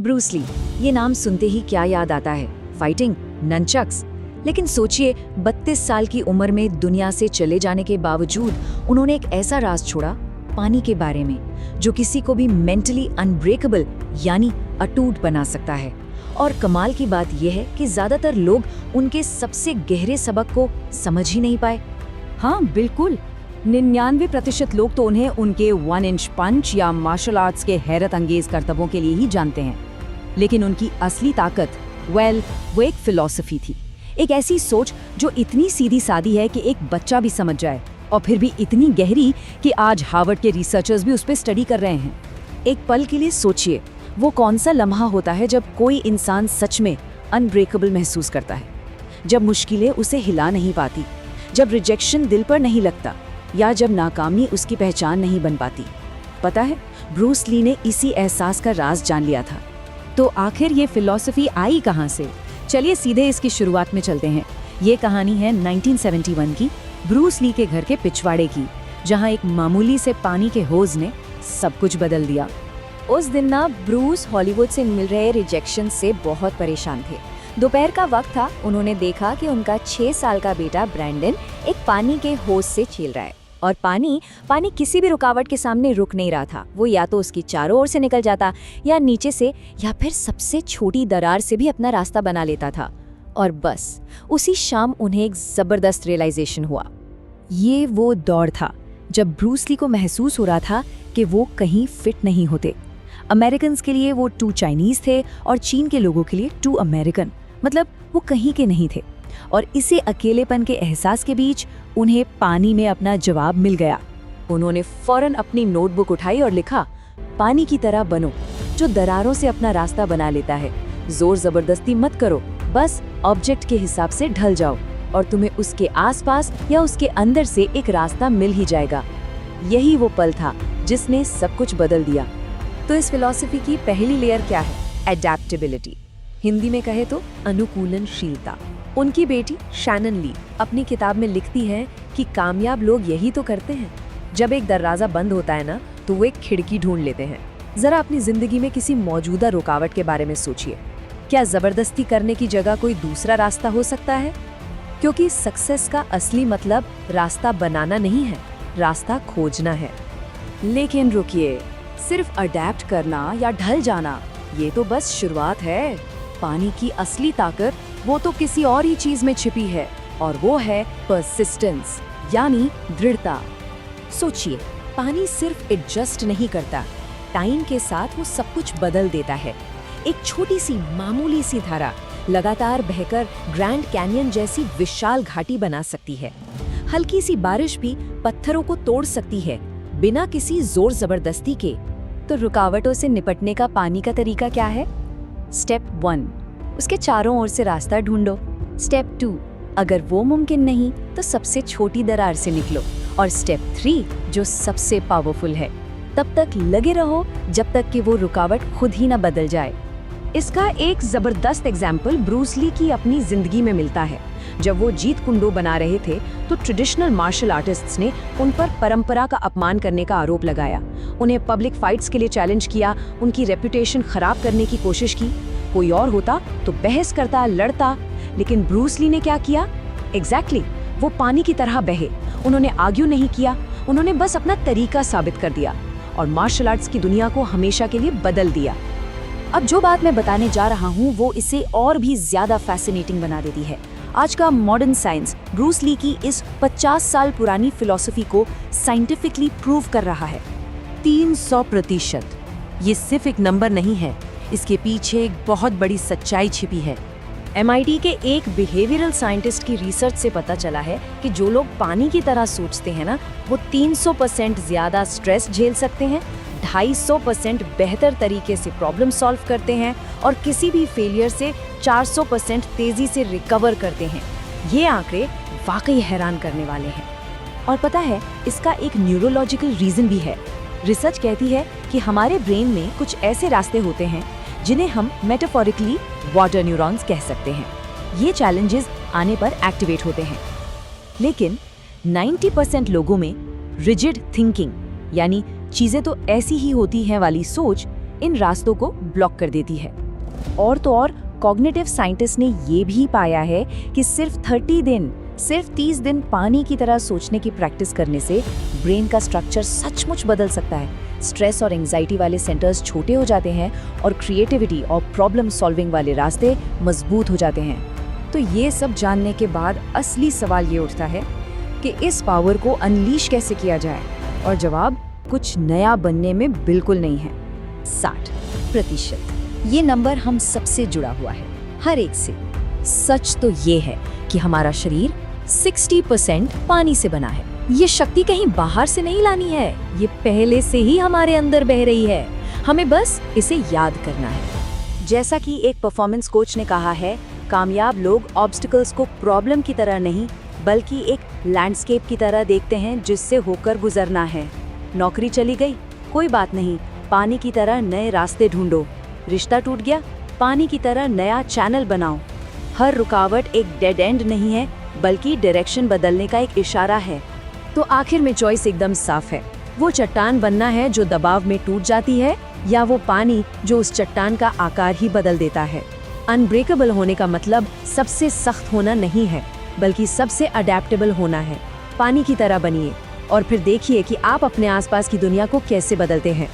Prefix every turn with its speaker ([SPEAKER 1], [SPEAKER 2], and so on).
[SPEAKER 1] Bruce Lee, ये नाम सुनते ही क्या याद आता है? फाइटिंग, ननचक्स। लेकिन सोचिए, 32 साल की उम्र में दुनिया से चले जाने के बावजूद उन्होंने एक ऐसा राज छोड़ा, पानी के बारे में, जो किसी को भी मेंटली अनब्रेकेबल यानी अटूट बना सकता है। और कमाल की बात यह है कि ज्यादातर लोग उनके सबसे गहरे सबक को समझ ही नहीं पाए।
[SPEAKER 2] हाँ बिल्कुल, 99% लोग तो उन्हें उनके 1 इंच पंच या मार्शल आर्ट्स के हैरत अंगेज करतबों के लिए ही जानते हैं। लेकिन उनकी असली ताकत, वो एक फिलॉसफी थी। एक ऐसी सोच जो इतनी सीधी सादी है कि एक बच्चा भी समझ जाए, और फिर भी इतनी गहरी कि आज हार्वर्ड के रिसर्चर्स भी उस पर स्टडी कर रहे हैं। एक पल के लिए सोचिए, वो कौन सा लम्हा होता है जब कोई इंसान सच में अनब्रेकेबल महसूस करता है, जब मुश्किलें उसे हिला नहीं पाती, जब रिजेक्शन दिल पर नहीं लगता, या जब नाकामी उसकी पहचान नहीं बन पाती। पता है, ब्रूस ली ने इसी एहसास का राज जान लिया था। तो आखिर ये फिलॉसफी आई कहाँ से? चलिए सीधे इसकी शुरुआत में चलते हैं। ये कहानी है 1971 की, ब्रूस ली के घर के पिछवाड़े की, जहाँ एक मामूली से पानी के होज ने सब कुछ बदल दिया।
[SPEAKER 1] उस दिन ना ब्रूस हॉलीवुड से मिल रहे रिजेक्शन से बहुत परेशान थे। दोपहर का वक्त था। उन्होंने देखा कि उनका 6 साल का बेटा ब्रैंडन एक पानी के होज से खेल रहा है, और पानी किसी भी रुकावट के सामने रुक नहीं रहा था। वो या तो उसकी चारों ओर से निकल जाता, या नीचे से, या फिर सबसे छोटी दरार से भी अपना रास्ता बना लेता था। और बस उसी शाम उन्हें एक जबरदस्त रियलाइजेशन हुआ। ये वो दौर था जब ब्रूस ली को महसूस हो रहा था कि वो कहीं फिट नहीं होते। अमेरिकन के लिए वो टू चाइनीज थे, और चीन के लोगों के लिए टू अमेरिकन, मतलब वो कहीं के नहीं थे। और इसी अकेलेपन के एहसास के बीच उन्हें पानी में अपना जवाब मिल गया। उन्होंने फौरन अपनी नोटबुक उठाई और लिखा, पानी की तरह बनो, जो दरारों से अपना रास्ता बना लेता है। जोर जबरदस्ती मत करो, बस ऑब्जेक्ट के हिसाब से ढल जाओ, और तुम्हें उसके आसपास या उसके अंदर से एक रास्ता मिल ही जाएगा। यही वो पल था जिसने सब कुछ बदल दिया। तो इस फिलॉसफी की पहली लेयर क्या है? एडेप्टेबिलिटी, हिंदी में कहे तो अनुकूलनशीलता। उनकी बेटी शैनन ली अपनी किताब में लिखती हैं कि कामयाब लोग यही तो करते हैं। जब एक दरवाजा बंद होता है ना, तो वो एक खिड़की ढूंढ लेते हैं। जरा अपनी जिंदगी में किसी मौजूदा रुकावट के बारे में सोचिए। क्या जबरदस्ती करने की जगह कोई दूसरा रास्ता हो सकता है? क्योंकि सक्सेस का असली मतलब रास्ता बनाना नहीं है, रास्ता खोजना है। लेकिन रुकिए, सिर्फ अडेप्ट करना या ढल जाना, ये तो बस शुरुआत है। पानी की असली ताकत वो तो किसी और ही चीज में छिपी है, और वो है परसिस्टेंस, यानी दृढ़ता। सोचिए, पानी सिर्फ एडजस्ट नहीं करता, टाइम के साथ वो सब कुछ बदल देता है। एक छोटी सी मामूली सी धारा लगातार बहकर ग्रैंड कैनियन जैसी विशाल घाटी बना सकती है। हल्की सी बारिश भी पत्थरों को तोड़ सकती है, बिना किसी जोर जबरदस्ती के। तो रुकावटों से निपटने का पानी का तरीका क्या है? स्टेप 1, उसके चारों ओर से रास्ता ढूंढो। स्टेप 2, अगर वो मुमकिन नहीं तो सबसे छोटी दरार से निकलो। और स्टेप 3, जो सबसे पावरफुल है, तब तक लगे रहो जब तक कि वो रुकावट खुद ही ना बदल जाए। इसका एक जबरदस्त एग्जाम्पल ब्रूस ली की अपनी जिंदगी में मिलता है। जब वो जीत कुंडो बना रहे थे, तो ट्रेडिशनल मार्शल आर्टिस्ट्स ने उन पर परंपरा का अपमान करने का आरोप लगाया, उन्हें पब्लिक फाइट्स के लिए चैलेंज किया, उनकी रेपुटेशन खराब करने की कोशिश की। कोई और होता तो बहस करता, लड़ता, लेकिन ब्रूस ली ने क्या किया? एग्जैक्टली, वो पानी की तरह बहे। उन्होंने आर्ग्यू नहीं किया, उन्होंने बस अपना तरीका साबित कर दिया, और मार्शल आर्ट्स की दुनिया को हमेशा के लिए बदल दिया। अब जो बात मैं बताने जा रहा हूँ, वो इसे और भी ज्यादा फैसिनेटिंग बना देती है। आज का मॉडर्न साइंस ब्रूस ली की इस 50 साल पुरानी फिलॉसफी को साइंटिफिकली प्रूव कर रहा है। 300%। ये सिर्फ एक नंबर नहीं है, इसके पीछे एक बहुत बड़ी सच्चाई छिपी है। MIT के एक बिहेवियरल साइंटिस्ट की रिसर्च से पता चला है कि जो लोग पानी की तरह सोचते हैं ना, वो 300% ज्यादा स्ट्रेस झेल सकते हैं, 250% बेहतर तरीके से प्रॉब्लम सॉल्व करते हैं, और किसी भी फेलियर से 400% तेजी से रिकवर करते हैं। ये आंकड़े वाकई हैरान करने वाले हैं। और पता है, इसका एक न्यूरोलॉजिकल रीजन भी है। रिसर्च कहती है कि हमारे ब्रेन में कुछ ऐसे रास्ते होते हैं जिन्हें हम मेटाफोरिकली वाटर न्यूरॉन्स कह सकते हैं। ये चैलेंजेस आने पर एक्टिवेट होते हैं। लेकिन 90% लोगों में रिजिड थिंकिंग, यानी चीजें तो ऐसी ही होती हैं वाली सोच,
[SPEAKER 2] इन रास्तों को ब्लॉक कर देती है। और तो और कॉग्निटिव साइंटिस्ट ने ये भी पाया है कि सिर्फ 30 दिन पानी की तरह सोचने की प्रैक्टिस करने से ब्रेन का स्ट्रक्चर सचमुच बदल सकता है। स्ट्रेस और एंजाइटी वाले सेंटर्स छोटे हो जाते हैं और क्रिएटिविटी और प्रॉब्लम सॉल्विंग वाले रास्ते मजबूत हो जाते हैं। तो ये सब जानने के बाद असली सवाल ये उठता है कि इस पावर को अनलीश कैसे किया जाए, और जवाब कुछ नया बनने में बिल्कुल नहीं है।
[SPEAKER 1] 60%। ये नंबर हम सबसे जुड़ा हुआ है, हर एक से। सच तो ये है कि हमारा शरीर 60% पानी से बना है। ये शक्ति कहीं बाहर से नहीं लानी है, ये पहले से ही हमारे अंदर बह रही है। हमें बस इसे याद करना है।
[SPEAKER 2] जैसा कि एक परफॉर्मेंस कोच ने कहा है, कामयाब लोग ऑब्स्टिकल्स को प्रॉब्लम की तरह नहीं बल्कि एक लैंडस्केप की तरह देखते हैं जिससे होकर गुजरना है। नौकरी चली गई, कोई बात नहीं, पानी की तरह नए रास्ते ढूंढो। रिश्ता टूट गया, पानी की तरह नया चैनल बनाओ। हर रुकावट एक डेड एंड नहीं है बल्कि डायरेक्शन बदलने का एक इशारा है। तो आखिर में चॉइस एकदम साफ है। वो चट्टान बनना है जो दबाव में टूट जाती है, या वो पानी जो उस चट्टान का आकार ही बदल देता है। अनब्रेकेबल होने का मतलब सबसे सख्त होना नहीं है बल्कि सबसे अडेप्टेबल होना है। पानी की तरह बनिए और फिर देखिए कि आप अपने आसपास की दुनिया को कैसे बदलते हैं।